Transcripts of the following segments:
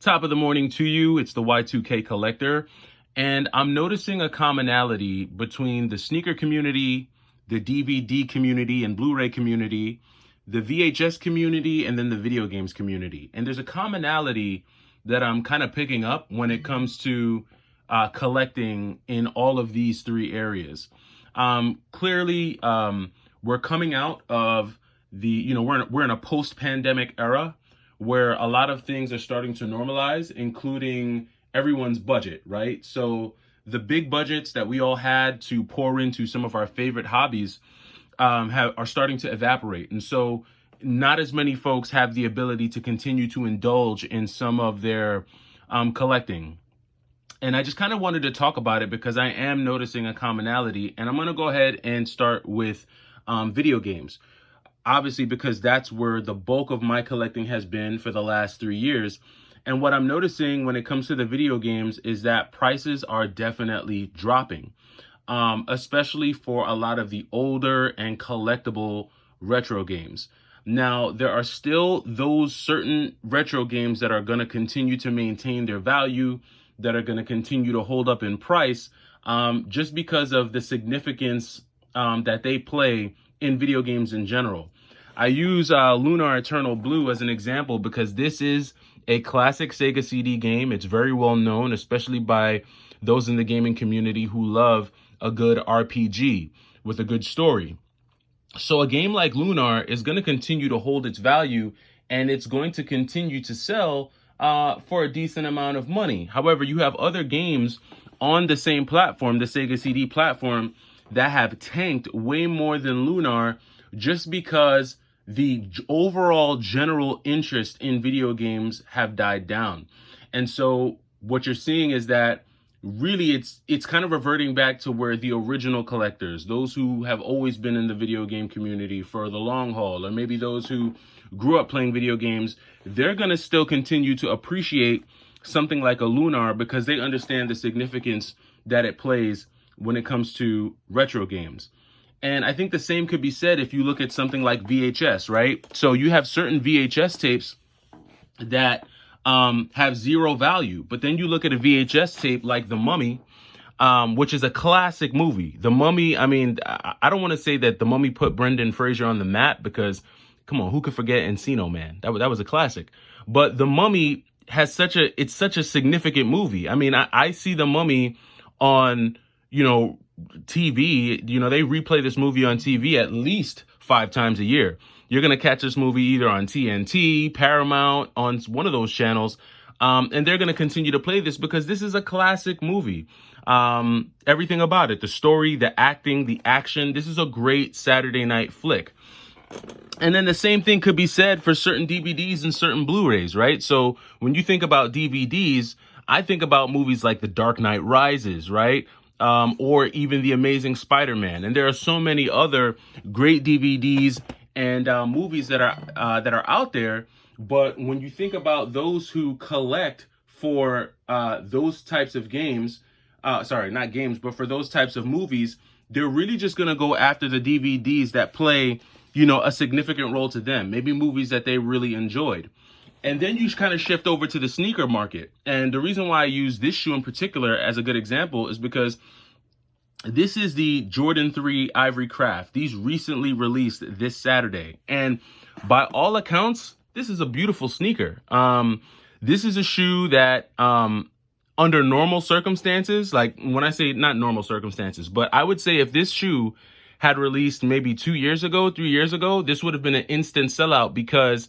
Top of the morning to you. It's the Y2K Collector. And I'm noticing a commonality between the sneaker community, the DVD community and Blu-ray community, the VHS community, and then the video games community. And there's a commonality that I'm kind of picking up when it comes to collecting in all of these three areas. Clearly, we're coming out of we're in a post-pandemic era where a lot of things are starting to normalize, including everyone's budget, right? So the big budgets that we all had to pour into some of our favorite hobbies are starting to evaporate. And so not as many folks have the ability to continue to indulge in some of their collecting. And I just kind of wanted to talk about it because I am noticing a commonality, and I'm going to go ahead and start with video games. Obviously, because that's where the bulk of my collecting has been for the last 3 years. And what I'm noticing when it comes to the video games is that prices are definitely dropping, especially for a lot of the older and collectible retro games. Now, there are still those certain retro games that are going to continue to maintain their value, that are going to continue to hold up in price, just because of the significance that they play in video games in general. I use Lunar Eternal Blue as an example because this is a classic Sega CD game. It's very well known, especially by those in the gaming community who love a good RPG with a good story. So a game like Lunar is going to continue to hold its value, and it's going to continue to sell for a decent amount of money. However, you have other games on the same platform, the Sega CD platform, that have tanked way more than Lunar just because the overall general interest in video games have died down. And so what you're seeing is that really it's kind of reverting back to where the original collectors, those who have always been in the video game community for the long haul, or maybe those who grew up playing video games, they're going to still continue to appreciate something like a Lunar because they understand the significance that it plays when it comes to retro games. And I think the same could be said if you look at something like VHS, right? So you have certain VHS tapes that have zero value, but then you look at a VHS tape like The Mummy, which is a classic movie. The Mummy, I mean, I don't want to say that The Mummy put Brendan Fraser on the map because, come on, who could forget Encino Man? That was a classic. But The Mummy has such a significant movie. I mean, I see The Mummy on, TV. They replay this movie on TV at least 5 times a year. You're going to catch this movie either on TNT, Paramount, on one of those channels. And they're going to continue to play this because this is a classic movie. Everything about it, the story, the acting, the action. This is a great Saturday night flick. And then the same thing could be said for certain DVDs and certain Blu-rays, right? So when you think about DVDs, I think about movies like The Dark Knight Rises, right? Or even The Amazing Spider-Man. And there are so many other great DVDs and movies that are out there. But when you think about those who collect for those types of games, not games, but for those types of movies, they're really just going to go after the DVDs that play, a significant role to them. Maybe movies that they really enjoyed. And then you kind of shift over to the sneaker market. And the reason why I use this shoe in particular as a good example is because this is the Jordan 3 Ivory Craft. These recently released this Saturday. And by all accounts, this is a beautiful sneaker. This is a shoe that under normal circumstances, like when I say not normal circumstances, but I would say if this shoe had released maybe 2 years ago, 3 years ago, this would have been an instant sellout because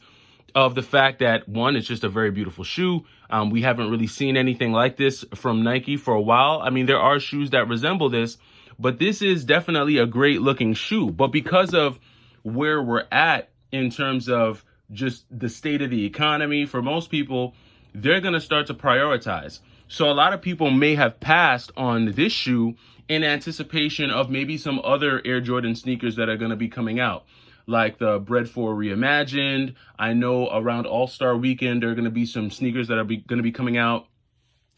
of the fact that, one, it's just a very beautiful shoe. We haven't really seen anything like this from Nike for a while. I mean, there are shoes that resemble this, but this is definitely a great looking shoe. But because of where we're at in terms of just the state of the economy, for most people, they're going to start to prioritize. So a lot of people may have passed on this shoe in anticipation of maybe some other Air Jordan sneakers that are going to be coming out, like the Bread 4 Reimagined. I know around All-Star Weekend, there are going to be some sneakers that are going to be coming out.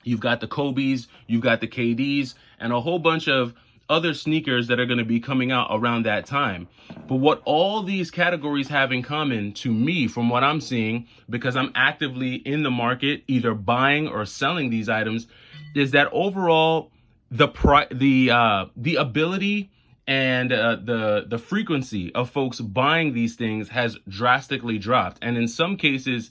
You've got the Kobe's, you've got the KD's, and a whole bunch of other sneakers that are going to be coming out around that time. But what all these categories have in common to me, from what I'm seeing, because I'm actively in the market, either buying or selling these items, is that overall the ability and the frequency of folks buying these things has drastically dropped, and in some cases,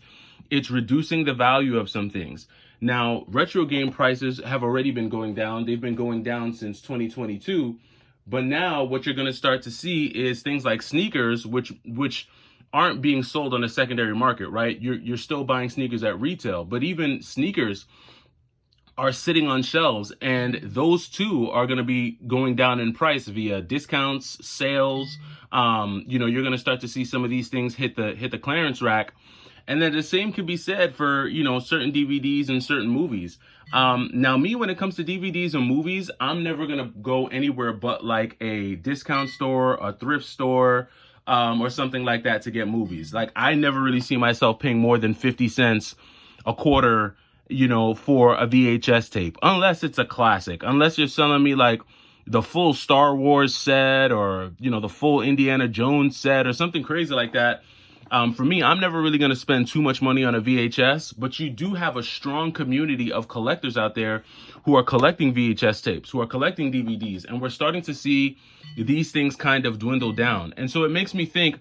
it's reducing the value of some things. Now, retro game prices have already been going down. They've been going down since 2022. But now what you're going to start to see is things like sneakers, which aren't being sold on the secondary market, right? You're still buying sneakers at retail, but even sneakers are sitting on shelves, and those too are going to be going down in price via discounts, sales. You're going to start to see some of these things hit the clearance rack. And then the same could be said for, certain DVDs and certain movies. Now, me, when it comes to DVDs and movies, I'm never going to go anywhere but like a discount store, a thrift store, or something like that to get movies. Like, I never really see myself paying more than 50 cents a quarter, for a VHS tape, unless it's a classic, unless you're selling me like the full Star Wars set or, the full Indiana Jones set or something crazy like that. For me, I'm never really going to spend too much money on a VHS, but you do have a strong community of collectors out there who are collecting VHS tapes, who are collecting DVDs, and we're starting to see these things kind of dwindle down. And so it makes me think,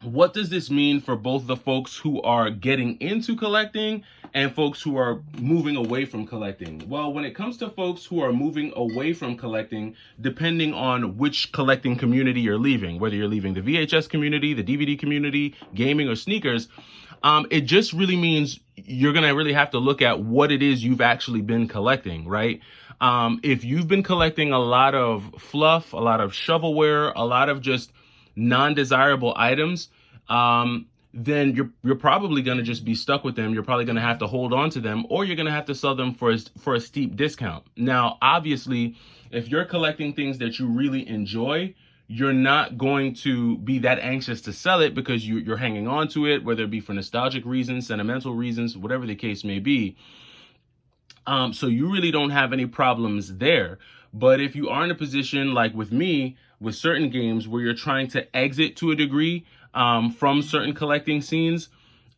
what does this mean for both the folks who are getting into collecting and folks who are moving away from collecting? Well, when it comes to folks who are moving away from collecting, depending on which collecting community you're leaving, whether you're leaving the VHS community, the DVD community, gaming, or sneakers, it just really means you're going to really have to look at what it is you've actually been collecting, right? If you've been collecting a lot of fluff, a lot of shovelware, a lot of just non-desirable items, then you're probably going to just be stuck with them. You're probably going to have to hold on to them, or you're going to have to sell them for a steep discount. Now, obviously, if you're collecting things that you really enjoy, you're not going to be that anxious to sell it because you're hanging on to it, whether it be for nostalgic reasons, sentimental reasons, whatever the case may be. So you really don't have any problems there. But if you are in a position like with me, with certain games where you're trying to exit to a degree from certain collecting scenes,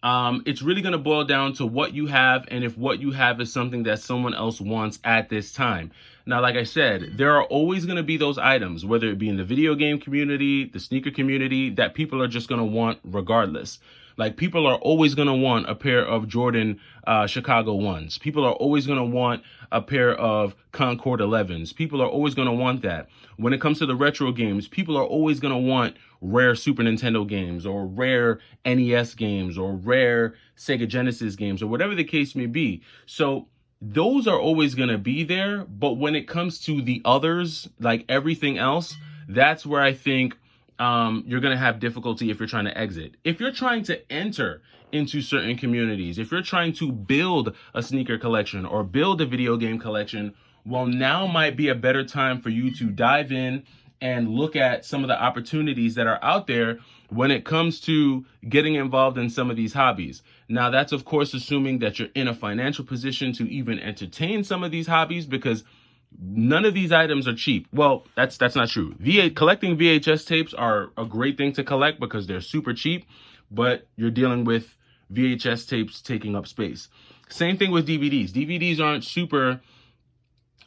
it's really going to boil down to what you have and if what you have is something that someone else wants at this time. Now, like I said, there are always going to be those items, whether it be in the video game community, the sneaker community, that people are just going to want regardless. Like, people are always going to want a pair of Jordan Chicago 1s. People are always going to want a pair of Concord 11s. People are always going to want that. When it comes to the retro games, people are always going to want rare Super Nintendo games or rare NES games or rare Sega Genesis games or whatever the case may be. So those are always going to be there. But when it comes to the others, like everything else, that's where I think you're going to have difficulty if you're trying to exit. If you're trying to enter into certain communities, if you're trying to build a sneaker collection or build a video game collection, well, now might be a better time for you to dive in and look at some of the opportunities that are out there when it comes to getting involved in some of these hobbies. Now, that's of course assuming that you're in a financial position to even entertain some of these hobbies, because none of these items are cheap. Well, that's not true. Collecting VHS tapes are a great thing to collect because they're super cheap, but you're dealing with VHS tapes taking up space. Same thing with DVDs. DVDs aren't super,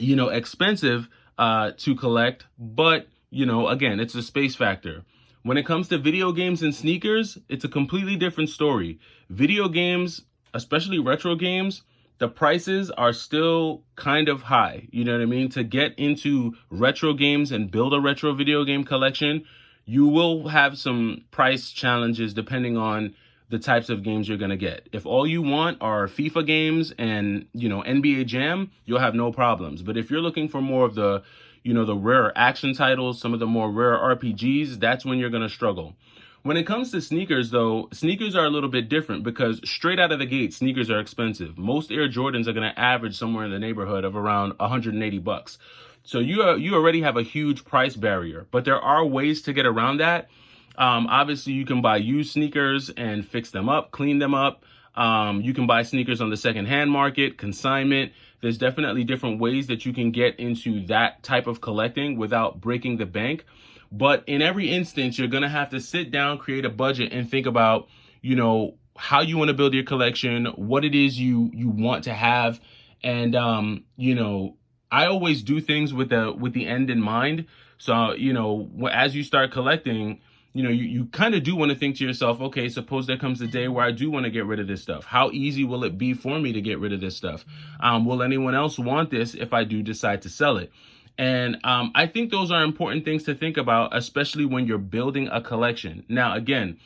expensive to collect, but, again, it's a space factor. When it comes to video games and sneakers, it's a completely different story. Video games, especially retro games, the prices are still kind of high. You know what I mean? To get into retro games and build a retro video game collection, you will have some price challenges depending on the types of games you're going to get. If all you want are FIFA games and, NBA Jam, you'll have no problems. But if you're looking for more of the, the rarer action titles, some of the more rare RPGs, that's when you're going to struggle. When it comes to sneakers, though, sneakers are a little bit different because straight out of the gate, sneakers are expensive. Most Air Jordans are going to average somewhere in the neighborhood of around $180. So you already have a huge price barrier, but there are ways to get around that. Obviously, you can buy used sneakers and fix them up, clean them up. You can buy sneakers on the secondhand market, consignment. There's definitely different ways that you can get into that type of collecting without breaking the bank. But in every instance, you're going to have to sit down, create a budget, and think about, how you want to build your collection, what it is you want to have. And, I always do things with the end in mind. So, as you start collecting, you kind of do want to think to yourself, okay, suppose there comes a day where I do want to get rid of this stuff. How easy will it be for me to get rid of this stuff? Will anyone else want this if I do decide to sell it? And I think those are important things to think about, especially when you're building a collection. Now, again,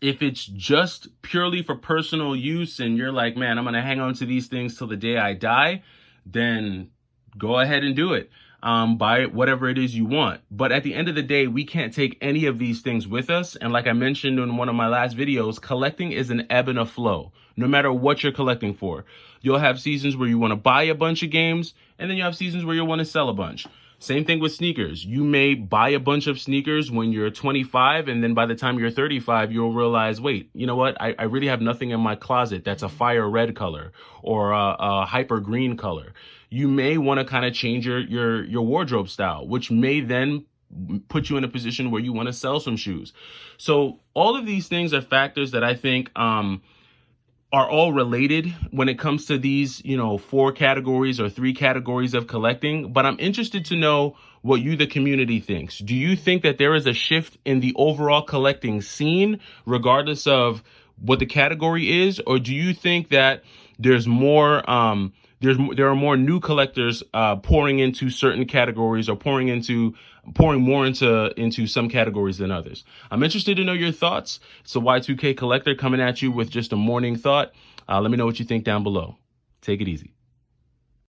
if it's just purely for personal use and you're like, man, I'm going to hang on to these things till the day I die, then go ahead and do it. Buy whatever it is you want. But at the end of the day, we can't take any of these things with us. And like I mentioned in one of my last videos, collecting is an ebb and a flow, no matter what you're collecting for. You'll have seasons where you want to buy a bunch of games, and then you have seasons where you want to sell a bunch. Same thing with sneakers. You may buy a bunch of sneakers when you're 25, and then by the time you're 35, you'll realize, wait, you know what? I really have nothing in my closet that's a fire red color or a hyper green color. You may want to kind of change your wardrobe style, which may then put you in a position where you want to sell some shoes. So all of these things are factors that I think are all related when it comes to these, 4 categories or 3 categories of collecting. But I'm interested to know what you, the community, thinks. Do you think that there is a shift in the overall collecting scene, regardless of what the category is? Or do you think that there's more, there are more new collectors pouring into certain categories or pouring more into some categories than others? I'm interested to know your thoughts. It's a Y2K Collector coming at you with just a morning thought. Let me know what you think down below. Take it easy.